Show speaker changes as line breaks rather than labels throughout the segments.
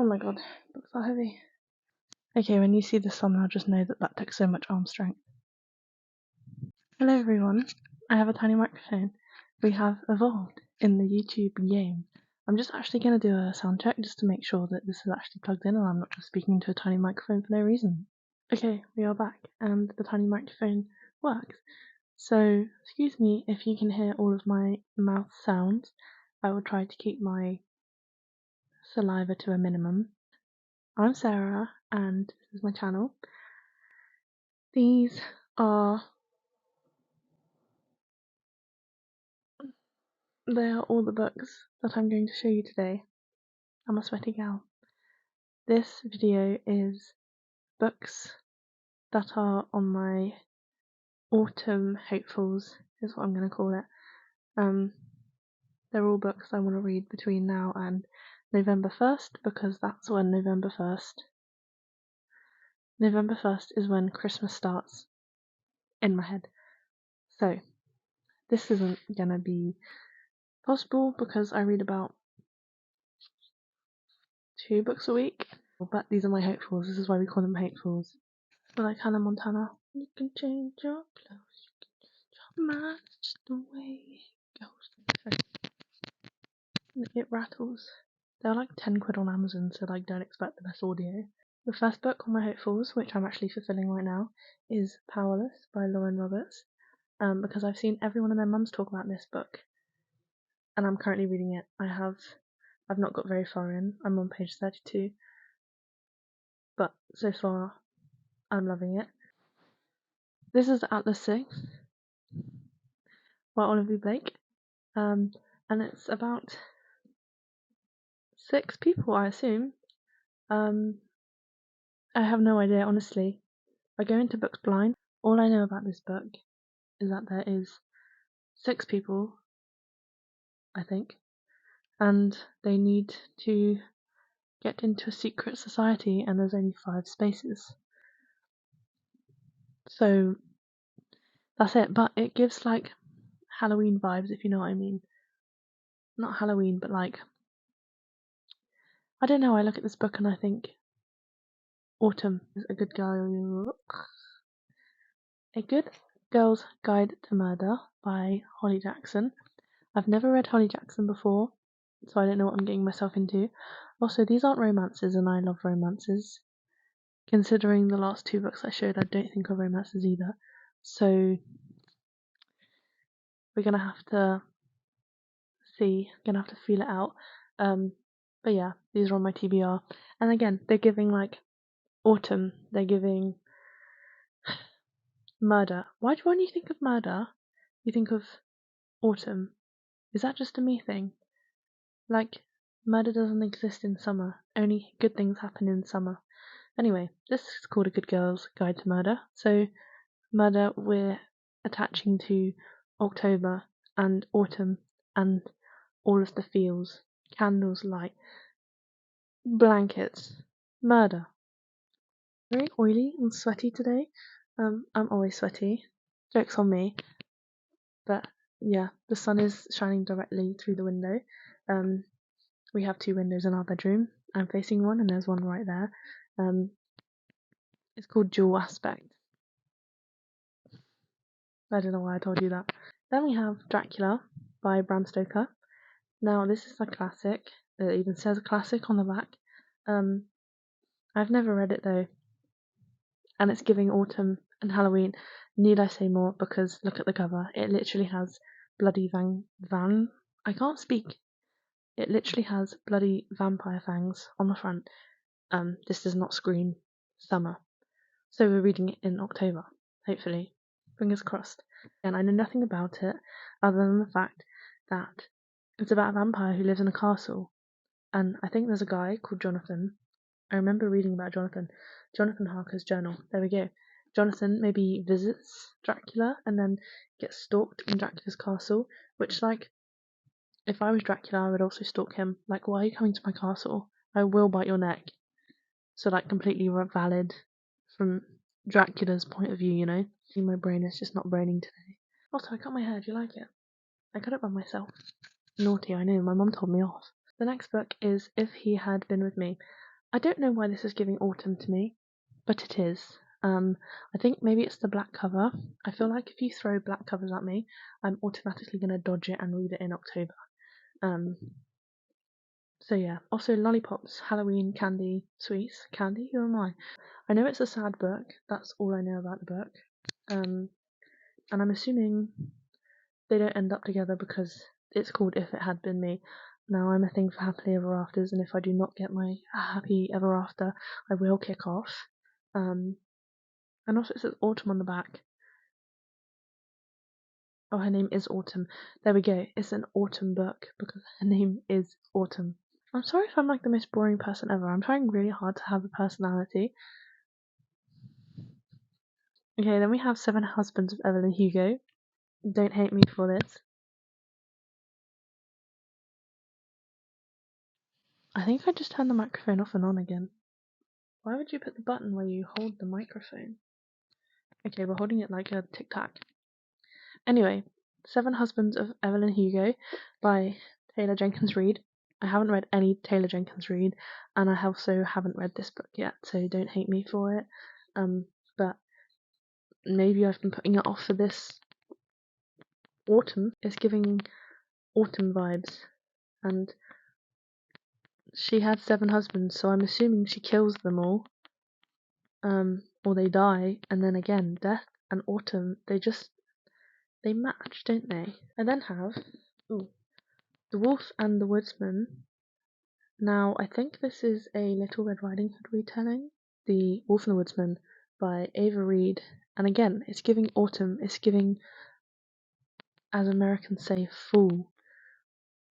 Oh my god, books are heavy. Okay, when you see this thumbnail, just know that that took so much arm strength. Hello everyone, I have a tiny microphone. We have evolved in the YouTube game. I'm just actually going to do a sound check just to make sure that this is actually plugged in and I'm not just speaking into a tiny microphone for no reason. Okay, we are back and the tiny microphone works. So, excuse me if you can hear all of my mouth sounds. I will try to keep my saliva to a minimum. I'm Sarah and this is my channel. These are They are all the books that I'm going to show you today. I'm a sweaty gal. This video is books that are on my Autumn Hopefuls, is what I'm going to call it. They're all books I want to read between now and November 1st, because that's when November 1st is when Christmas starts in my head. So, this isn't going to be possible because I read about 2 books a week. But these are my hopefuls. This is why we call them hopefuls. But like Hannah Montana, you can change your clothes, you can change your mind, it's just the way it goes. It rattles. They're like 10 quid on Amazon, so like don't expect the best audio. The first book on my hopefuls, which I'm actually fulfilling right now, is Powerless by Lauren Roberts. Because I've seen everyone and their mums talk about this book, and I'm currently reading it. I've not got very far in. I'm on page 32, but so far I'm loving it. This is Atlas 6 by Oliver Blake, and it's about 6 people, I assume. I have no idea, honestly. I go into books blind. All I know about this book is that there is 6 people, I think, and they need to get into a secret society, and there's only 5 spaces. So that's it, but it gives like Halloween vibes, if you know what I mean. Not Halloween, but like, I don't know, I look at this book and I think Autumn is a good girl. A Good Girl's Guide to Murder by Holly Jackson. I've never read Holly Jackson before, so I don't know what I'm getting myself into. Also, these aren't romances, and I love romances. Considering the last 2 books I showed, I don't think are romances either. So we're gonna have to see, gonna have to feel it out. But yeah, these are on my TBR. And again, they're giving like autumn. They're giving murder. When you think of murder, you think of autumn. Is that just a me thing? Like, murder doesn't exist in summer. Only good things happen in summer. Anyway, this is called A Good Girl's Guide to Murder. So, murder we're attaching to October and autumn and all of the feels. Candles, light, blankets, murder. Very oily and sweaty today. I'm always sweaty. Joke's on me. But yeah, the sun is shining directly through the window. We have 2 windows in our bedroom. I'm facing one and there's one right there. It's called Dual Aspect. I don't know why I told you that. Then we have Dracula by Bram Stoker. Now this is a classic. It even says classic on the back. I've never read it though. And it's giving autumn and Halloween. Need I say more? Because look at the cover. It literally has bloody I can't speak. It literally has bloody vampire fangs on the front. This does not scream summer. So we're reading it in October, hopefully. Fingers crossed. And I know nothing about it other than the fact that it's about a vampire who lives in a castle. And I think there's a guy called Jonathan. I remember reading about Jonathan Harker's journal. There we go. Jonathan maybe visits Dracula and then gets stalked in Dracula's castle, which, like, if I was Dracula, I would also stalk him. Like, why are you coming to my castle? I will bite your neck. So, like, completely valid from Dracula's point of view, you know? My brain is just not braining today. Also, I cut my hair. Do you like it? I cut it by myself. Naughty, I know. My mum told me off. The next book is If He Had Been With Me. I don't know why this is giving autumn to me, but it is. I think maybe it's the black cover. I feel like if you throw black covers at me, I'm automatically gonna dodge it and read it in October. Um, so yeah. Also, lollipops, Halloween candy, sweets, candy. Who am I? I know it's a sad book. That's all I know about the book. And I'm assuming they don't end up together because it's called If It Had Been Me. Now I'm a thing for happily ever afters, and if I do not get my happy ever after, I will kick off. And also it says Autumn on the back. Oh, her name is Autumn. There we go. It's an autumn book because her name is Autumn. I'm sorry if I'm like the most boring person ever. I'm trying really hard to have a personality. Okay, then we have Seven Husbands of Evelyn Hugo. Don't hate me for this. I think I just turned the microphone off and on again. Why would you put the button where you hold the microphone? Okay, we're holding it like a tic tac. Anyway, Seven Husbands of Evelyn Hugo by Taylor Jenkins Reid. I haven't read any Taylor Jenkins Reid, and I also haven't read this book yet, so don't hate me for it. But maybe I've been putting it off for this autumn. It's giving autumn vibes, and she had 7 husbands, so I'm assuming she kills them all, or they die, and then again, death and autumn, they match, don't they? I then have The Wolf and the Woodsman. Now, I think this is a Little Red Riding Hood retelling. The Wolf and the Woodsman by Ava Reid. And again, it's giving autumn. It's giving, as Americans say, fall.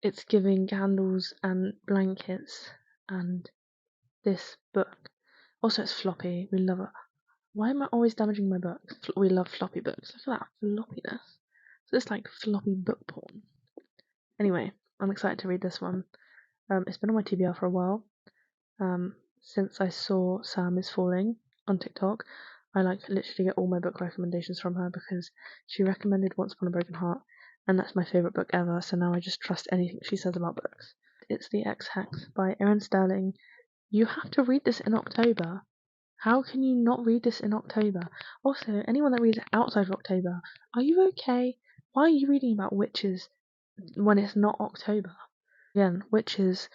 It's giving candles and blankets and this book. Also, it's floppy. We love it. Why am I always damaging my books? We love floppy books. Look at that floppiness. So it's like floppy book porn. Anyway, I'm excited to read this one. It's been on my TBR for a while. Since I saw Sam is Falling on TikTok, I like literally get all my book recommendations from her because she recommended Once Upon a Broken Heart, and that's my favourite book ever, so now I just trust anything she says about books. It's The Ex-Hex by Erin Sterling. You have to read this in October. How can you not read this in October? Also, anyone that reads it outside of October, are you okay? Why are you reading about witches when it's not October? Again, witches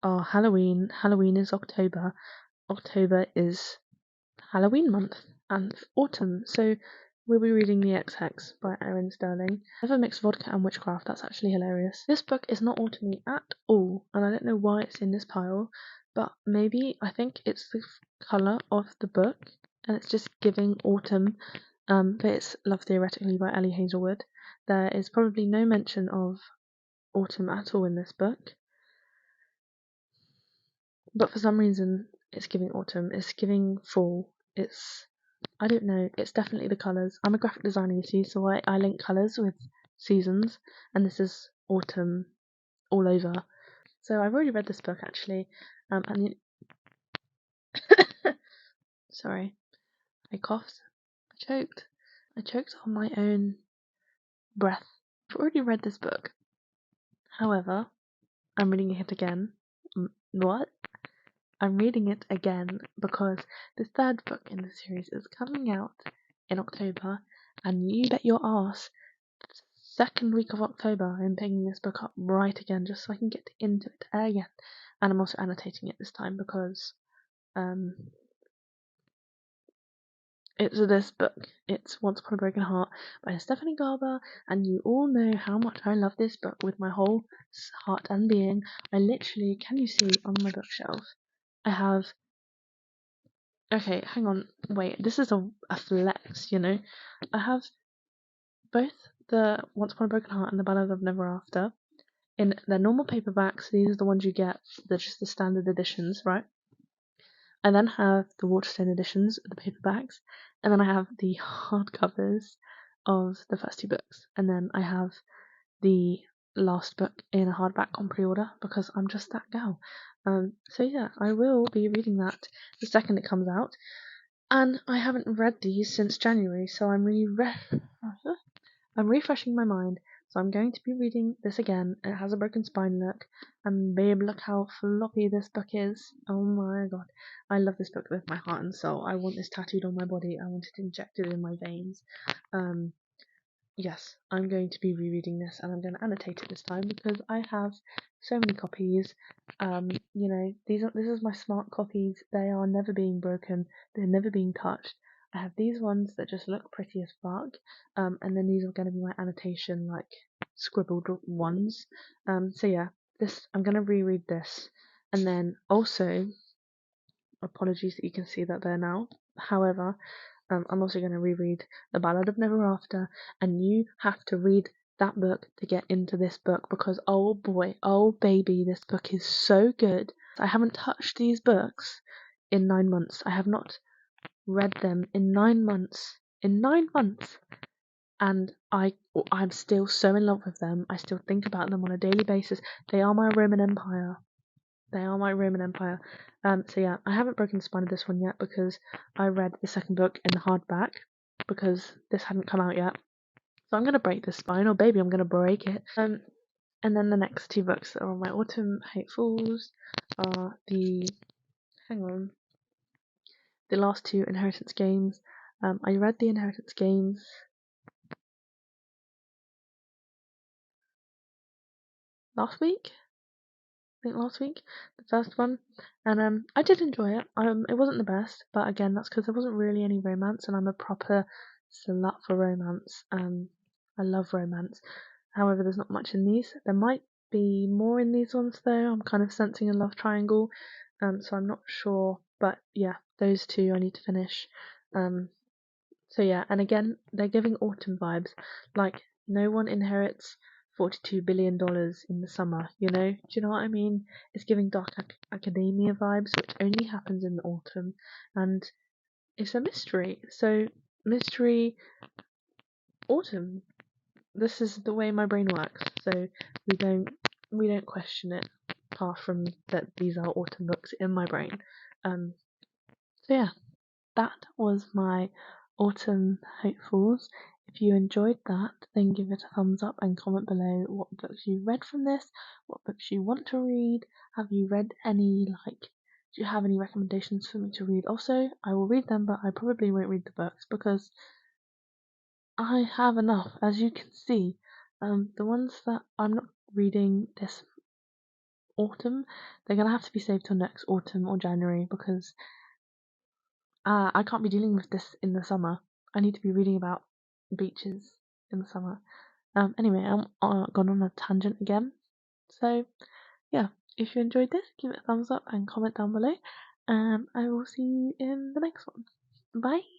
are Halloween. Halloween is October. October is Halloween month and autumn. So we'll be reading The Ex-Hex by Erin Sterling. Never mix vodka and witchcraft. That's actually hilarious. This book is not autumny at all, and I don't know why it's in this pile. But maybe I think it's the colour of the book, and it's just giving autumn. But it's Love Theoretically by Ellie Hazelwood. There is probably no mention of autumn at all in this book. But for some reason, it's giving autumn. It's giving fall. I don't know. It's definitely the colours. I'm a graphic designer, you see, so I link colours with seasons, and this is autumn all over. So I've already read this book actually, and sorry, I coughed. I choked on my own breath. I've already read this book. However, I'm reading it again. What? I'm reading it again because the third book in the series is coming out in October, and you bet your ass, second week of October, I'm picking this book up right again just so I can get into it again. And I'm also annotating it this time because it's this book. It's Once Upon a Broken Heart by Stephanie Garber, and you all know how much I love this book with my whole heart and being. I literally, can you see on my bookshelf? I have. Okay, hang on. Wait, this is a flex, you know? I have both the Once Upon a Broken Heart and the Ballad of Never After in their normal paperbacks. These are the ones you get, they're just the standard editions, right? I then have the Waterstone editions, the paperbacks, and then I have the hardcovers of the first 2 books, and then I have the last book in a hardback on pre-order because I'm just that gal. So yeah, I will be reading that the second it comes out. And I haven't read these since January, so I'm really I'm refreshing my mind So I'm going to be reading this again. It has a broken spine look, and babe, look how floppy this book is. Oh my god. I love this book with my heart and soul. I want this tattooed on my body. I want it injected in my veins. Yes, I'm going to be rereading this, and I'm going to annotate it this time because I have so many copies. This is my smart copies. They are never being broken. They're never being touched. I have these ones that just look pretty as fuck. And then these are going to be my annotation, like scribbled ones. So yeah, this I'm going to reread this, and then also apologies that you can see that there now. However, I'm also going to reread The Ballad of Never After, and you have to read that book to get into this book because oh boy, oh baby, this book is so good. I haven't touched these books in 9 months. I have not read them in 9 months. In 9 months, and I'm still so in love with them. I still think about them on a daily basis. They are my Roman Empire. They are my Roman Empire. So yeah, I haven't broken the spine of this one yet because I read the second book in the hardback because this hadn't come out yet. So I'm gonna break this spine, or baby, I'm gonna break it. And then the next two books that are on my Autumn Hopefuls are the last two Inheritance Games. I read the Inheritance Games last week. I think last week, the first one, and I did enjoy it. It wasn't the best, but again, that's because there wasn't really any romance, and I'm a proper slut for romance. I love romance. However, there's not much in these. There might be more in these ones though. I'm kind of sensing a love triangle, so I'm not sure. But yeah, those two I need to finish. So yeah, and again, they're giving autumn vibes. Like no one inherits $42 billion in the summer. Do you know what I mean? It's giving dark academia vibes, which only happens in the autumn, and it's a mystery. So mystery autumn. This is the way my brain works. So we don't question it, apart from that these are autumn books in my brain. So yeah, that was my Autumn Hopefuls. If you enjoyed that, then give it a thumbs up and comment below what books you read from this, what books you want to read. Have you read any, do you have any recommendations for me to read? Also, I will read them, but I probably won't read the books because I have enough, as you can see. The ones that I'm not reading this autumn, they're gonna have to be saved till next autumn or January because I can't be dealing with this in the summer. I need to be reading about beaches in the summer. Anyway, I'm gone on a tangent again. So, yeah, if you enjoyed this, give it a thumbs up and comment down below. And I will see you in the next one. Bye!